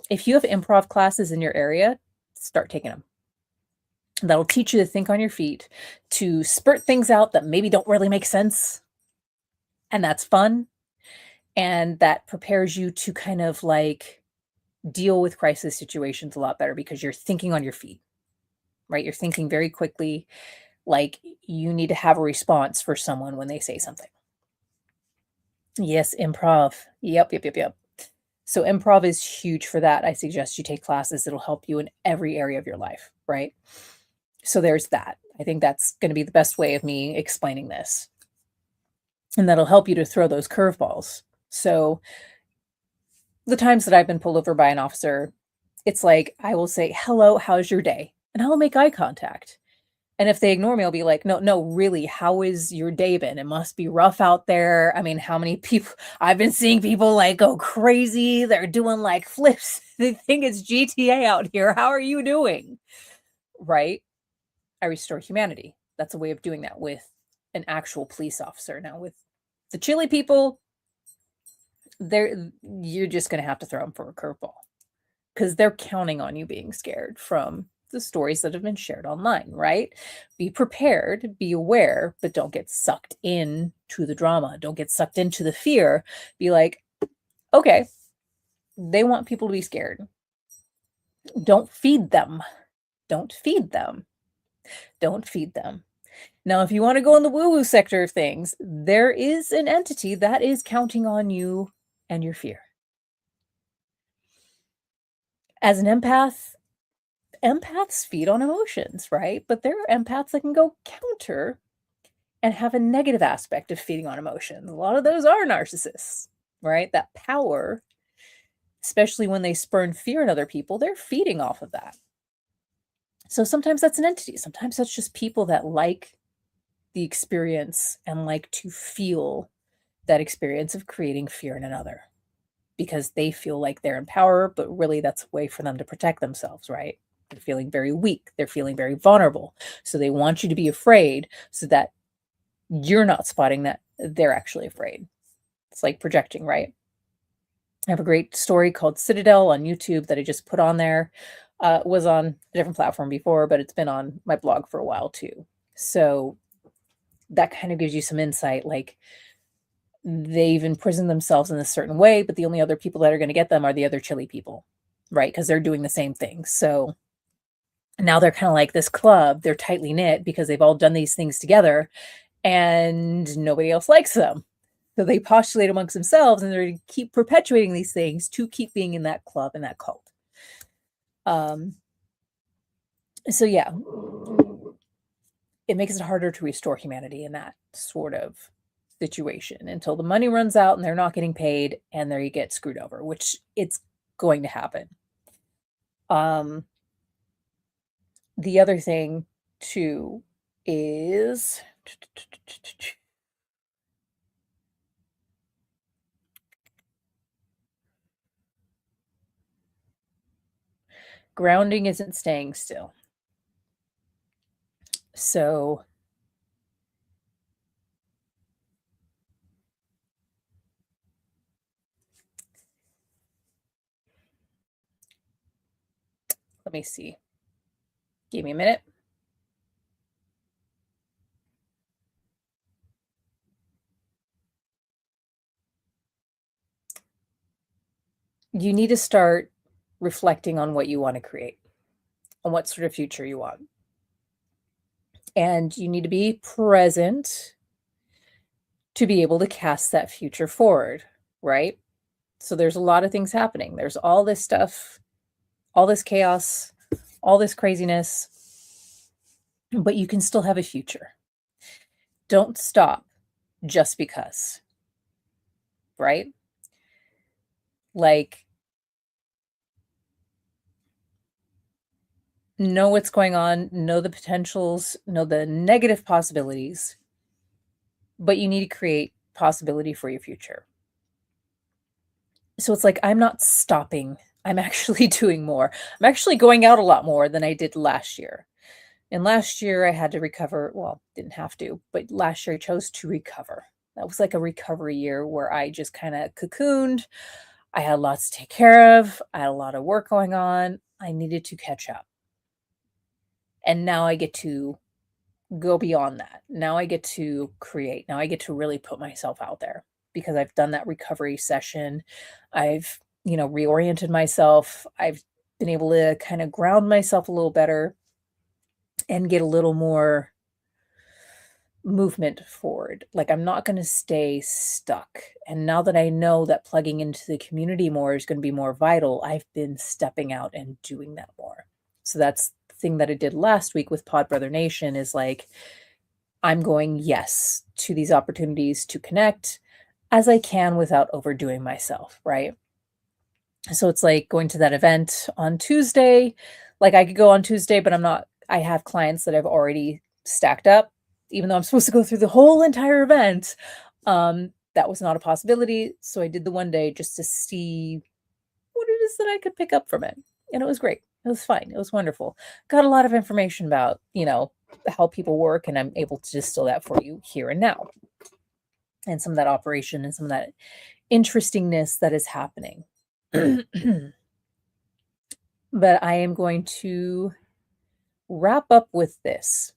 If you have improv classes in your area, start taking them. That'll teach you to think on your feet, to spurt things out that maybe don't really make sense. And that's fun. And that prepares you to kind of deal with crisis situations a lot better because you're thinking on your feet, right? You're thinking very quickly, like you need to have a response for someone when they say something. Yes, improv. Yep. So improv is huge for that. I suggest you take classes. It'll help you in every area of your life, right? So there's that. I think that's going to be the best way of me explaining this. And that'll help you to throw those curveballs. So the times that I've been pulled over by an officer, it's like I will say, hello, how's your day? And I'll make eye contact. And if they ignore me, I'll be like, no, really, how is your day been? It must be rough out there. I mean, how many people I've been seeing people like go crazy. They're doing like flips. They think it's GTA out here. How are you doing? Right? I restore humanity. That's a way of doing that with an actual police officer. Now, with the chili people, you're just going to have to throw them for a curveball because they're counting on you being scared from the stories that have been shared online, right? Be prepared, be aware, but don't get sucked into the drama. Don't get sucked into the fear. Be like, okay, they want people to be scared. Don't feed them. Don't feed them. Don't feed them. Now, if you want to go in the woo-woo sector of things, there is an entity that is counting on you and your fear. As an empath, empaths feed on emotions, right? But there are empaths that can go counter and have a negative aspect of feeding on emotions. A lot of those are narcissists, right? That power, especially when they spurn fear in other people, they're feeding off of that. So sometimes that's an entity. Sometimes that's just people that like the experience and like to feel that experience of creating fear in another because they feel like they're in power, but really that's a way for them to protect themselves, right? They're feeling very weak. They're feeling very vulnerable. So they want you to be afraid so that you're not spotting that they're actually afraid. It's like projecting, right? I have a great story called Citadel on YouTube that I just put on there. Was on a different platform before, but it's been on my blog for a while too. So that kind of gives you some insight. Like they've imprisoned themselves in a certain way, but the only other people that are going to get them are the other chili people, right? Because they're doing the same thing. So now they're kind of like this club. They're tightly knit because they've all done these things together and nobody else likes them. So they postulate amongst themselves and they're going to keep perpetuating these things to keep being in that club and that cult. So yeah, it makes it harder to restore humanity in that sort of situation until the money runs out and they're not getting paid and there you get screwed over, which it's going to happen. The other thing too is grounding isn't staying still. So let me see. Give me a minute. You need to start reflecting on what you want to create, on what sort of future you want. And you need to be present to be able to cast that future forward, right? So there's a lot of things happening. There's all this stuff, all this chaos, all this craziness, but you can still have a future. Don't stop just because, right? Like, know what's going on, know the potentials, know the negative possibilities, but you need to create possibility for your future. So it's like, I'm not stopping. I'm actually doing more. I'm actually going out a lot more than I did last year. And last year I had to recover. Well, didn't have to, but last year I chose to recover. That was like a recovery year where I just kind of cocooned. I had lots to take care of. I had a lot of work going on. I needed to catch up. And now I get to go beyond that. Now I get to create. Now I get to really put myself out there because I've done that recovery session. I've, reoriented myself. I've been able to kind of ground myself a little better and get a little more movement forward. Like I'm not going to stay stuck. And now that I know that plugging into the community more is going to be more vital, I've been stepping out and doing that more. So that's the thing that I did last week with Pod Brother Nation is like, I'm going yes to these opportunities to connect as I can without overdoing myself, right? So it's like going to that event on Tuesday. Like I could go on Tuesday, but I have clients that I've already stacked up, even though I'm supposed to go through the whole entire event. That was not a possibility. So I did the one day just to see what it is that I could pick up from it. And it was great. It was fine. It was wonderful. Got a lot of information about, how people work, and I'm able to distill that for you here and now. And some of that operation and some of that interestingness that is happening. But I am going to wrap up with this.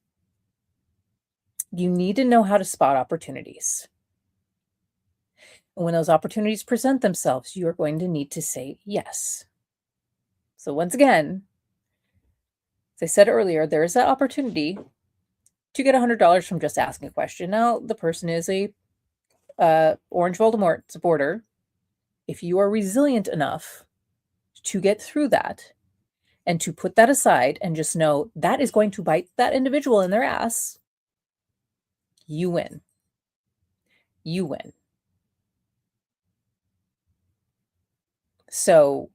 You need to know how to spot opportunities. And when those opportunities present themselves, you are going to need to say yes. So once again, as I said earlier, there is that opportunity to get $100 from just asking a question. Now, the person is a Orange Voldemort supporter. If you are resilient enough to get through that and to put that aside and just know that is going to bite that individual in their ass, you win. You win. So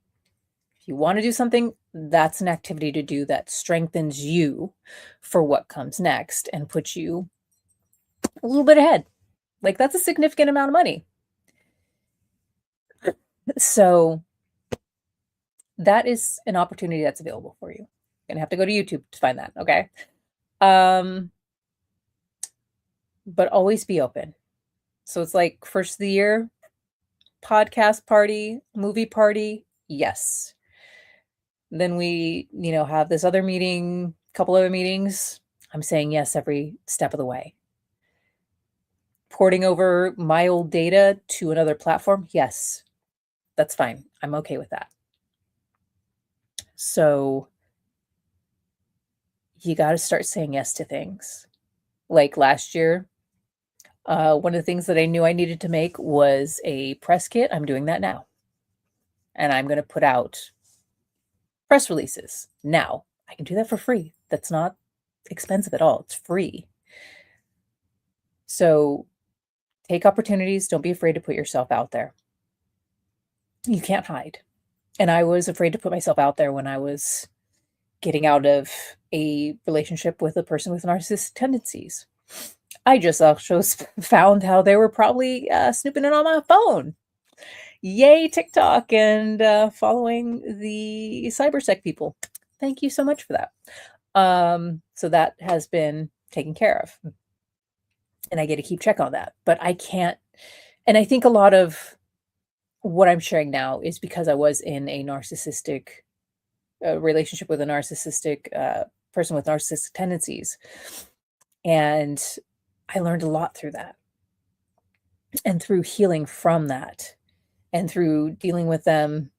if you want to do something, that's an activity to do that strengthens you for what comes next and puts you a little bit ahead. Like, that's a significant amount of money. So that is an opportunity that's available for you. You're gonna have to go to YouTube to find that, okay? But always be open. So it's like first of the year, podcast party, movie party, yes. Then we, have this other meeting, couple other meetings. I'm saying yes every step of the way. Porting over my old data to another platform, yes. That's fine. I'm okay with that. So you got to start saying yes to things. Like last year, one of the things that I knew I needed to make was a press kit. I'm doing that now. And I'm going to put out press releases now. I can do that for free. That's not expensive at all. It's free. So take opportunities. Don't be afraid to put yourself out there. You can't hide. And I was afraid to put myself out there when I was getting out of a relationship with a person with narcissistic tendencies. I just also found how they were probably snooping in on my phone. Yay, TikTok and following the cybersec people. Thank you so much for that. So that has been taken care of. And I get to keep check on that. But I can't. And I think a lot of what I'm sharing now is because I was in a narcissistic relationship with a narcissistic person with narcissistic tendencies. And I learned a lot through that. And through healing from that. And through dealing with them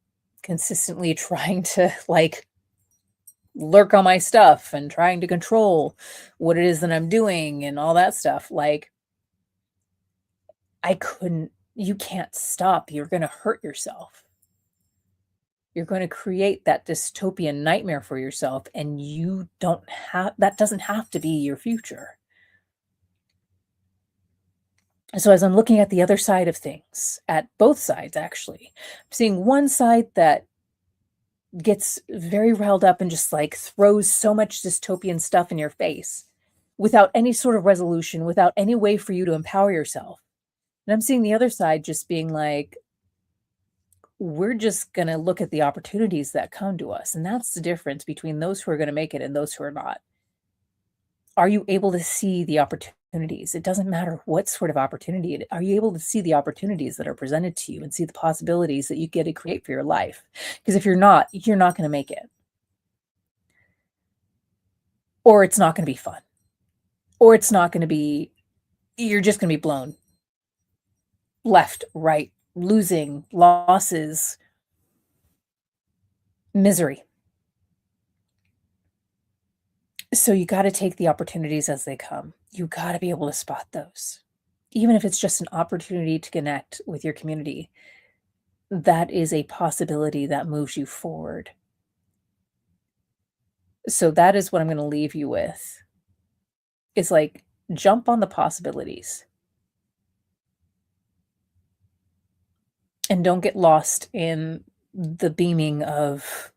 consistently trying to lurk on my stuff and trying to control what it is that I'm doing and all that stuff. You can't stop. You're going to hurt yourself. You're going to create that dystopian nightmare for yourself, and that doesn't have to be your future. So as I'm looking at the other side of things, at both sides, actually, I'm seeing one side that gets very riled up and just throws so much dystopian stuff in your face without any sort of resolution, without any way for you to empower yourself. And I'm seeing the other side just being like, we're just going to look at the opportunities that come to us. And that's the difference between those who are going to make it and those who are not. Are you able to see the opportunities? It doesn't matter what sort of opportunity. Are you able to see the opportunities that are presented to you and see the possibilities that you get to create for your life? Because if you're not going to make it. Or it's not going to be fun. Or it's not going to be, you're just going to be blown left, right, losing, losses, misery. So you got to take the opportunities as they come. You got to be able to spot those. Even if it's just an opportunity to connect with your community, that is a possibility that moves you forward. So that is what I'm going to leave you with. It's jump on the possibilities. And don't get lost in the beaming of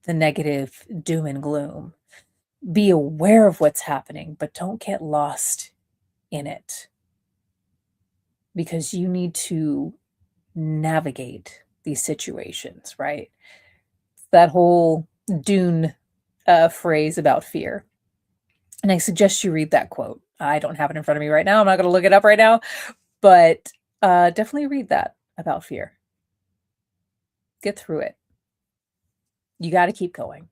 the negative doom and gloom. Be aware of what's happening, but don't get lost in it, because you need to navigate these situations, right? That whole Dune phrase about fear. And I suggest you read that quote. I don't have it in front of me right now. I'm not going to look it up right now, but definitely read that about fear. Get through it. You got to keep going.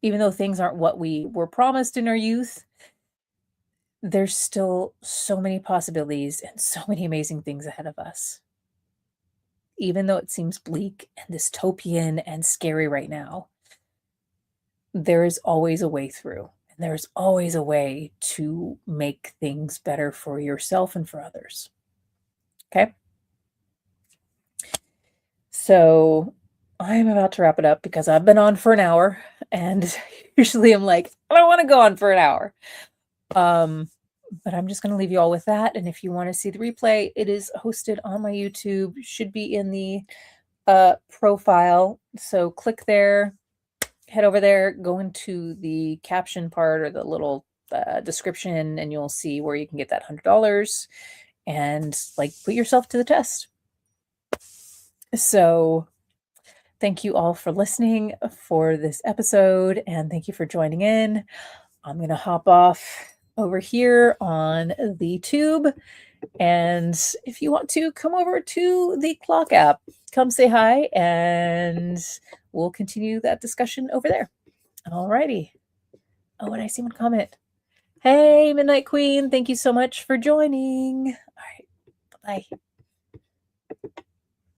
Even though things aren't what we were promised in our youth, there's still so many possibilities and so many amazing things ahead of us. Even though it seems bleak and dystopian and scary right now, there is always a way through. And there's always a way to make things better for yourself and for others. Okay? So I'm about to wrap it up because I've been on for an hour, and usually I'm like, I don't want to go on for an hour. But I'm just going to leave you all with that. And if you want to see the replay, it is hosted on my YouTube. Should be in the profile. So click there, head over there, go into the caption part or the little description, and you'll see where you can get that $100 and like put yourself to the test. So thank you all for listening for this episode, and thank you for joining in. I'm going to hop off over here on the tube, and if you want to come over to the Clock app, come say hi, and we'll continue that discussion over there. Alrighty. Oh, and I see one comment. Hey, Midnight Queen, thank you so much for joining. All right, bye.